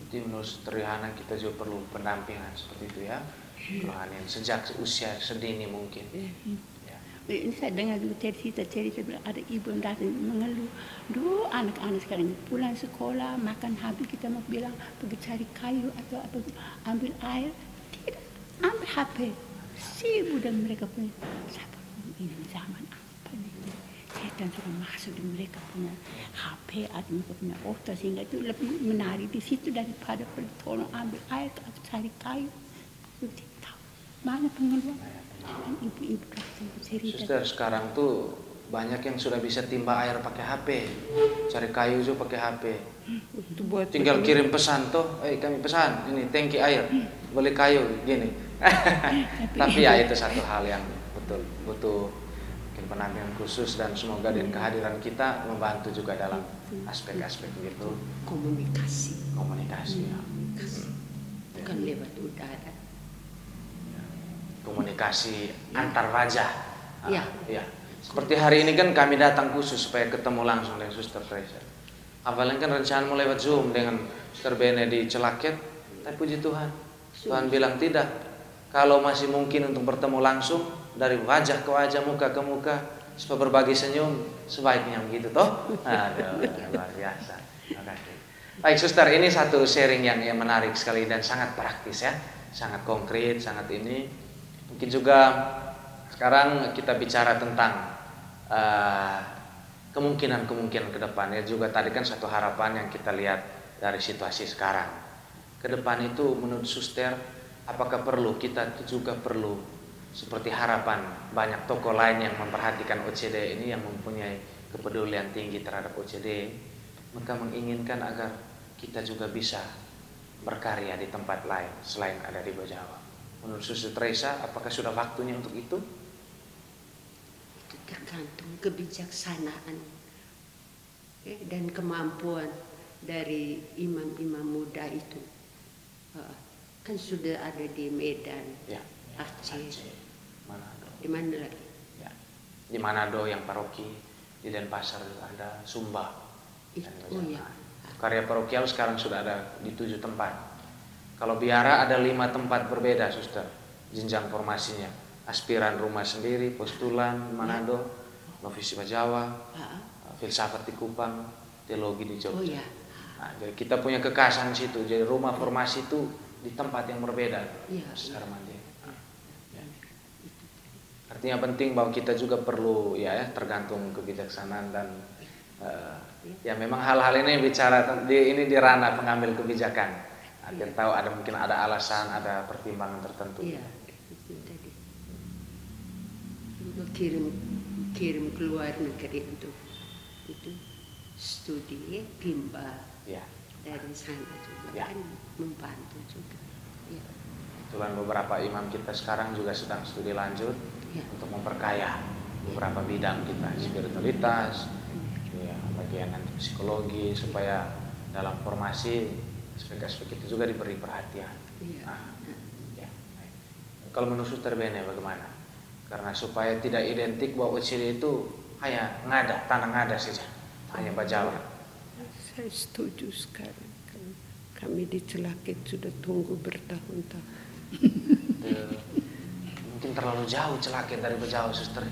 Jadi menurut Trihana kita juga perlu pendampingan seperti itu ya, rohanian sejak usia sedini mungkin. Ya. Ini saya dengar dulu cerita ada ibu yang datang mengeluh, duh anak-anak sekarang pulang sekolah makan habis kita mau bilang pergi cari kayu atau apa ambil air, tidak ambil HP, sibuk dan mereka punya. Ini zaman apa nih? Setan sudah masuk di mereka punya HP atau mereka punya otak sehingga itu lebih menarik di situ daripada tolong ambil air atau cari kayu. Tahu banyak pengeluhan. Ibu-ibu cerita. Suster, sekarang tuh banyak yang sudah bisa timba air pakai HP, cari kayu juga pakai HP. Tinggal kirim pesan tuh, kami pesan ini tangki air, beli kayu gini. Tapi ya itu satu hal yang betul butuh mungkin penampilan khusus dan semoga dengan kehadiran kita membantu juga dalam aspek-aspek itu. Komunikasi. Ya. Bukan lewat udara. Komunikasi antar wajah. Ya. Seperti hari ini kan kami datang khusus supaya ketemu langsung dengan Suster Teresa. Awalnya kan rencanamu lewat Zoom dengan Suster Bene di Celaket, tapi puji Tuhan, Tuhan bilang tidak. Kalau masih mungkin untuk bertemu langsung dari wajah ke wajah, muka ke muka, supaya berbagi senyum, sebaiknya begitu toh. Aduh, luar biasa. Makasih. Baik Suster, ini satu sharing yang menarik sekali dan sangat praktis ya, sangat konkret, sangat ini. Mungkin juga sekarang kita bicara tentang kemungkinan-kemungkinan ke depan ya, juga tadi kan satu harapan yang kita lihat dari situasi sekarang. Ke depan itu menurut Suster, apakah kita juga perlu seperti harapan banyak tokoh lain yang memperhatikan OCD ini, yang mempunyai kepedulian tinggi terhadap OCD, mereka menginginkan agar kita juga bisa berkarya di tempat lain selain ada di Bajawa. Menurut Suster Teresa, apakah sudah waktunya untuk itu? Itu tergantung kebijaksanaan dan kemampuan dari imam-imam muda itu. Kan sudah ada di Medan, Ya. Aceh. Manado. Di mana lagi? Ya. Di Manado yang paroki, di Denpasar ada Sumba. Oh ya. Karya parokial sekarang sudah ada di 7 tempat. Kalau biara ada 5 tempat berbeda, Suster. Jenjang formasinya. Aspiran rumah sendiri, postulan Manado, novisi Bajawa, filsafat di Kupang, teologi di Jogja. Oh ya. Nah, jadi kita punya kekasan situ. Jadi rumah formasi itu di tempat yang berbeda secara mandiri. Ya. Artinya penting bahwa kita juga perlu tergantung kebijaksanaan dan ya memang hal-hal ini bicara ini di ranah pengambil kebijakan. Dia tahu mungkin ada alasan, ada pertimbangan tertentu. Iya, itu tadi. Juga kirim keluar negeri untuk itu studi timba dari sana juga kan membantu juga. Ya. Kebetulan beberapa imam kita sekarang juga sedang studi lanjut untuk memperkaya beberapa bidang kita, spiritualitas, bagian nanti psikologi, supaya dalam formasi aspek-aspek itu juga diberi perhatian. Kalau menurut Suster Bene bagaimana? Karena supaya tidak identik bahwa OCD itu hanya tanah ngada saja, hanya Bajawa. Saya setuju sekali. Kami di Celaket sudah tunggu bertahun-tahun. Mungkin terlalu jauh Celaket dari Bajawa, Suster.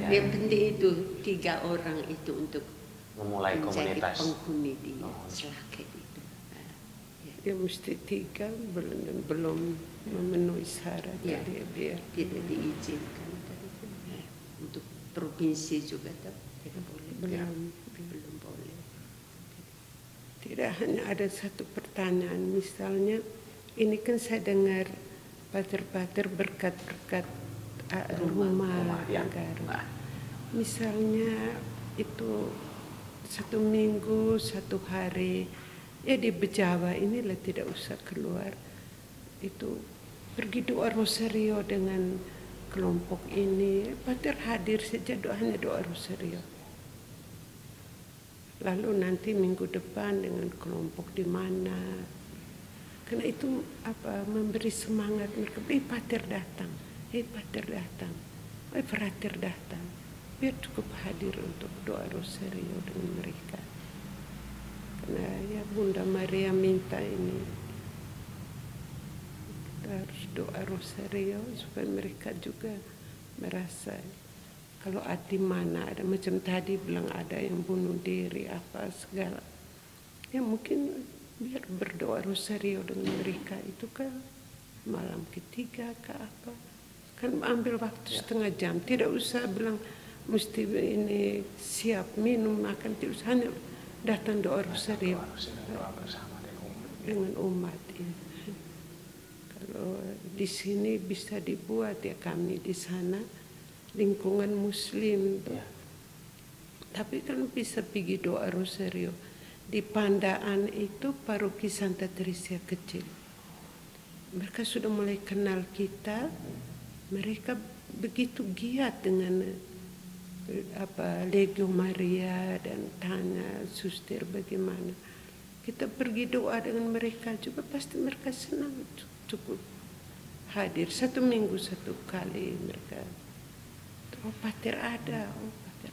Yang penting itu 3 orang itu untuk memulai komunitas penghuni di Celaket itu. dia mesti 3 bulan dan belum memenuhi syarat, Ya. jadi biar Tidak diizinkan untuk provinsi juga tidak boleh. Belum boleh. Tidak hanya ada satu pertanyaan, misalnya ini kan saya dengar pater-pater berkat-berkat rumah ya. negara. Misalnya itu 1 minggu, 1 hari, ya di Bejawa inilah tidak usah keluar. Itu pergi doa rosario dengan kelompok ini, pater hadir saja hanya doa rosario. Lalu nanti minggu depan dengan kelompok di mana. Karena itu memberi semangat mereka. Pater datang, pater datang, frater datang. Biar cukup hadir untuk doa rosario dengan mereka. Karena ya Bunda Maria minta ini, kita harus doa rosario supaya mereka juga merasa kalau di mana ada macam tadi bilang ada yang bunuh diri apa segala, ya mungkin biar berdoa rosario dengan mereka itu kan malam ketiga ke apa, kan ambil waktu setengah jam, tidak usah bilang mesti ini siap minum makan, tidak usah, hanya datang doa rosario dengan umat ya. Kalau di sini bisa dibuat ya, kami di sana lingkungan muslim tapi kan bisa pergi doa rosario di Pandaan itu paroki Santa Teresia kecil. Mereka sudah mulai kenal kita, mereka begitu giat dengan Legio Maria dan tanya suster bagaimana. Kita pergi doa dengan mereka juga, pasti mereka senang, cukup hadir 1 minggu 1 kali mereka. Oh pater ada, pater.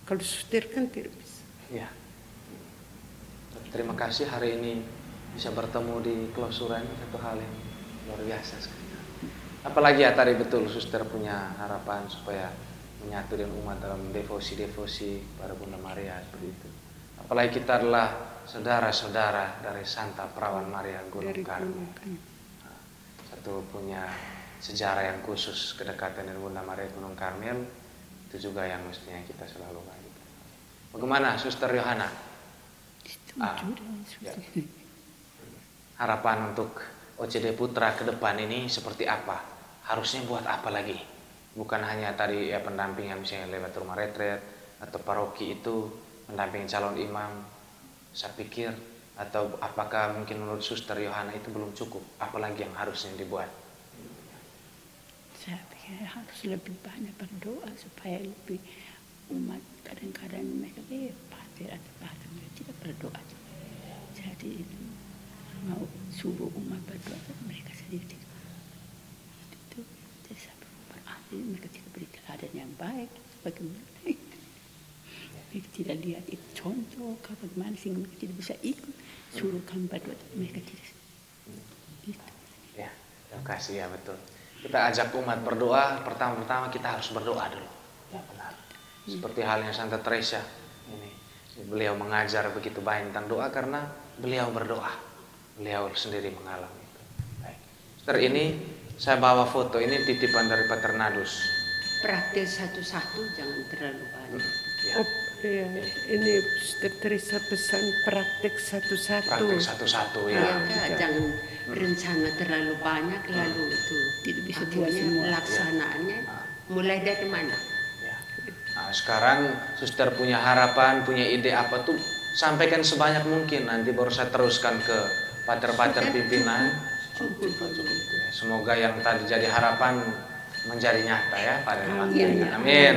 Kalau suster kan tidak bisa. Ya. Terima kasih hari ini bisa bertemu di klausuran, satu hal yang luar biasa sekali. Apalagi ya tadi betul suster punya harapan supaya menyatu dengan umat dalam devosi-devosi pada Bunda Maria seperti itu. Apalagi kita adalah saudara-saudara dari Santa Perawan Maria Gunung Karmel. Satu punya sejarah yang khusus, kedekatan dengan Bunda Maria Gunung Karmel, itu juga yang mestinya kita selalu lakukan. Bagaimana Suster Yohana? Harapan untuk OCD Putra ke depan ini seperti apa? Harusnya buat apa lagi? Bukan hanya tadi ya pendampingan misalnya lewat rumah retret atau paroki itu mendampingi calon imam. Saya pikir, atau apakah mungkin menurut Suster Yohana itu belum cukup? Apalagi yang harusnya dibuat? Saya pikir harus lebih banyak berdoa supaya lebih umat, kadang-kadang mereka pater atau pater mereka tidak berdoa. Jadi itu mau suruh umat berdoa, mereka sendiri tidak. Itu jadi saya berarti mereka tidak beri teladan yang baik bagaimana. Mereka tidak lihat itu contoh bagaimana sehingga mereka tidak bisa ikut suruh kami berdoa, mereka tidak. Gitu. Ya, terima kasih ya betul. Kita ajak umat berdoa, pertama-tama kita harus berdoa dulu. Ya benar. Seperti halnya Santa Teresa ini, beliau mengajar begitu banyak tentang doa karena beliau berdoa, beliau sendiri mengalami itu. Baik. Setelah ini saya bawa foto ini titipan dari Paternadus. Praktek satu-satu, jangan terlalu banyak. Ya. Oh ya, ini Suster Teresa pesan praktek satu-satu. Praktek satu-satu ya. Ya, jangan rencana terlalu banyak lalu itu Tidak bisa buat akhirnya semua. pelaksanaannya mulai dari mana? Ya. Nah, sekarang Suster punya harapan, punya ide apa tuh, sampaikan sebanyak mungkin, nanti baru saya teruskan ke pater-pater pimpinan. Cukup. Ya, semoga yang tadi jadi harapan menjadi nyata ya Pak. Amin. Amin.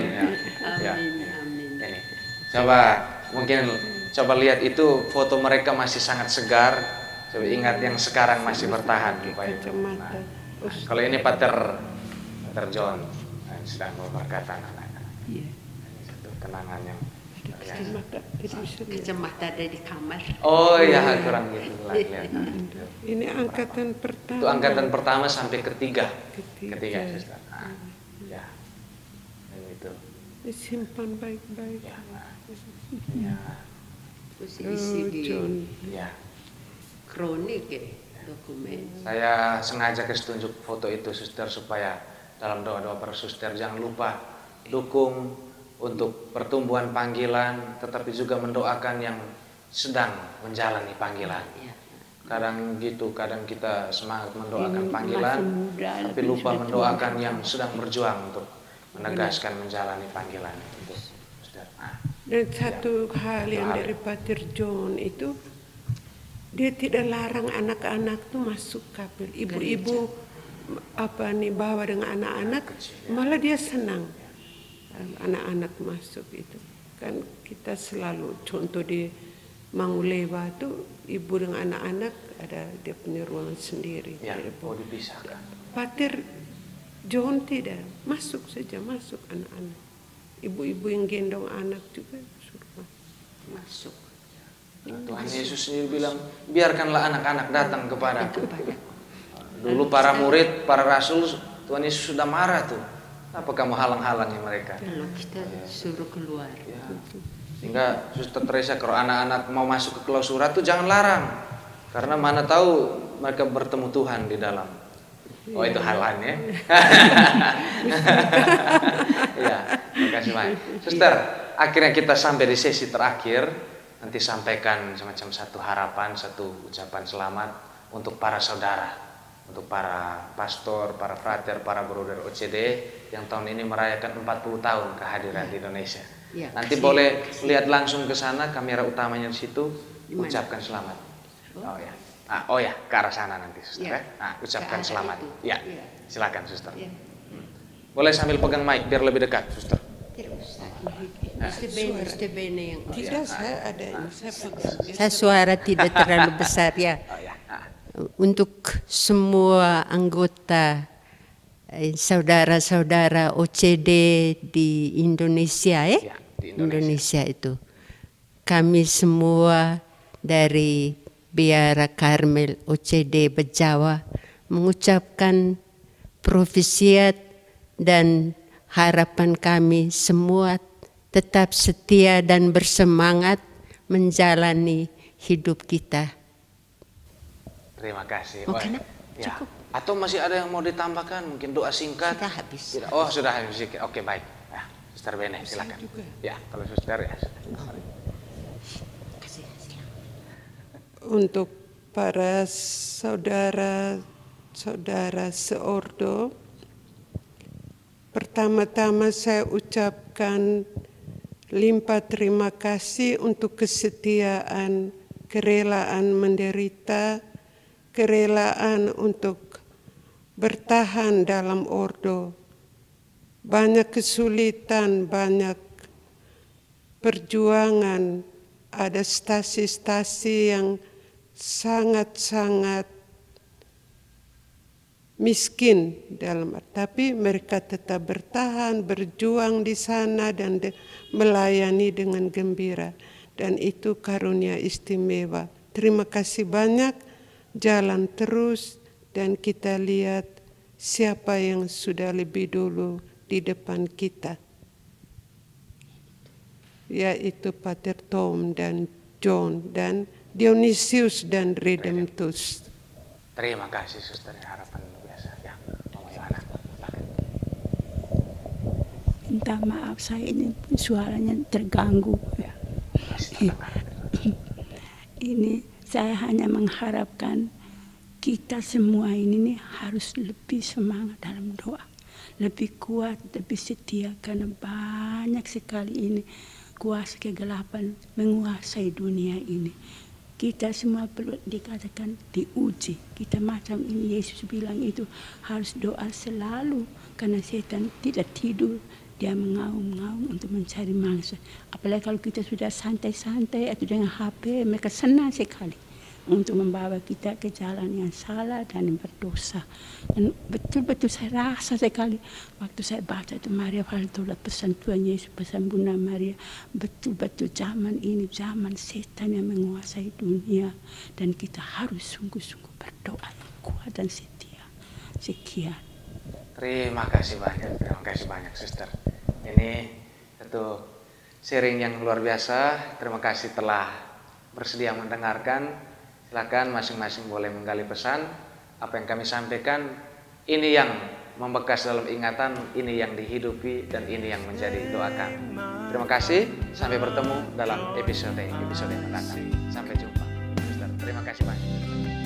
Ya. Amin. Ini. Coba mungkin coba lihat itu foto mereka masih sangat segar. Coba ingat yang sekarang masih bertahan Bapak Ibu. Kacamata. Kalau ini Pater John yang sedang memberkatan anak-anak. Iya. Ini satu kenangan yang biasa. Kacamata itu bisa lihat. Kacamata ada di kamar. Oh ya kurang gitu lah lihat. Ini angkatan pertama. Itu angkatan pertama sampai ketiga. Ketiga. Ketiga Suster. Nah, ya. Dan itu. Disimpan baik-baik. Ya. Ya. Terus isi di John. Ya. kronik dokumen. Saya sengaja kasih tunjuk foto itu suster supaya dalam doa-doa para suster jangan lupa dukung untuk pertumbuhan panggilan, tetapi juga mendoakan yang sedang menjalani panggilan. Kadang gitu, kadang kita semangat mendoakan panggilan, tapi lupa mendoakan yang sedang berjuang untuk menegaskan menjalani panggilan itu. Dan satu hal yang dari Pater John itu, dia tidak larang anak-anak tuh masuk kapel. Ibu-ibu bawa dengan anak-anak, malah dia senang anak-anak masuk itu. Kan kita selalu contoh di Mangulewa tuh ibu dengan anak-anak ada dia punya ruangan sendiri. Ya, mau dipisahkan. Pater John tidak, masuk saja, masuk anak-anak. Ibu-ibu yang gendong anak juga suruh masuk. Tuhan Yesus sendiri bilang, biarkanlah anak-anak datang kepada aku. Dulu para murid, para rasul, Tuhan Yesus sudah marah tuh. Apa kamu halang-halangi mereka? Kalau kita suruh keluar. Ya. Sehingga Suster Teresa kalau anak-anak mau masuk ke klausurat tuh jangan larang. Karena mana tahu mereka bertemu Tuhan di dalam. Oh itu hal lain ya. Ya, terima kasih banyak. Suster, akhirnya kita sampai di sesi terakhir. Nanti sampaikan semacam satu harapan, satu ucapan selamat untuk para saudara, untuk para pastor, para frater, para brother OCD yang tahun ini merayakan 40 tahun kehadiran di Indonesia. Ya, Nanti boleh lihat langsung ke sana, kamera utamanya di situ, ucapkan selamat. Oh ya, ke arah sana nanti, Suster. Ya. Nah, ucapkan selamat. Itu. Ya, Ya. silakan, Suster. Ya. Boleh sambil pegang mic biar lebih dekat, Suster. Tidak usah. Mesti bene yang Tidak, saya ada ini, saya pegang. saya suara tidak terlalu besar ya. Oh ya. Untuk semua anggota saudara-saudara OCD di Indonesia Ya, di Indonesia itu. Kami semua dari Biara Karmel OCD Bejawa mengucapkan profesiat dan harapan kami semua tetap setia dan bersemangat menjalani hidup kita. Terima kasih. Oke, Wah, Nak. ya. Cukup. Atau masih ada yang mau ditambahkan? Mungkin doa singkat? Sudah habis. Tidak. Oh, sudah habis. Oke, baik. Ya, Suster Bene, silakan. Ya, kalau Suster ya. Untuk para saudara-saudara seordo, pertama-tama saya ucapkan limpah terima kasih untuk kesetiaan, kerelaan menderita, kerelaan untuk bertahan dalam ordo. Banyak kesulitan, banyak perjuangan, ada stasi-stasi yang sangat-sangat miskin tapi mereka tetap bertahan, berjuang di sana dan melayani dengan gembira, dan itu karunia istimewa. Terima kasih banyak, jalan terus dan kita lihat siapa yang sudah lebih dulu di depan kita, yaitu Pater Tom dan John dan Dionysius dan Redemptus. Terima kasih, Suster. Harapan luar biasa. Ya, Mama Yohana. Minta maaf saya ini suaranya terganggu. Ya, masih Ini saya hanya mengharapkan kita semua ini harus lebih semangat dalam doa, lebih kuat, lebih setia, karena banyak sekali ini kuasa kegelapan menguasai dunia ini. Kita semua perlu dikatakan diuji. Kita macam ini Yesus bilang itu harus doa selalu, karena setan tidak tidur. Dia mengaum-ngaum untuk mencari mangsa. Apalagi kalau kita sudah santai-santai atau dengan HP, mereka senang sekali untuk membawa kita ke jalan yang salah dan yang berdosa. Dan betul-betul saya rasa sekali waktu saya baca itu Maria Valtola, pesan Tuhan Yesus, pesan Bunda Maria, betul-betul zaman ini zaman setan yang menguasai dunia, dan kita harus sungguh-sungguh berdoa yang kuat dan setia. Sekian. Terima kasih banyak, Suster. Ini satu sharing yang luar biasa. Terima kasih telah bersedia mendengarkan. Silakan masing-masing boleh menggali pesan. Apa yang kami sampaikan, ini yang membekas dalam ingatan, ini yang dihidupi, dan ini yang menjadi doa kami. Terima kasih, sampai bertemu dalam episode mendatang. Sampai jumpa. Terima kasih banyak.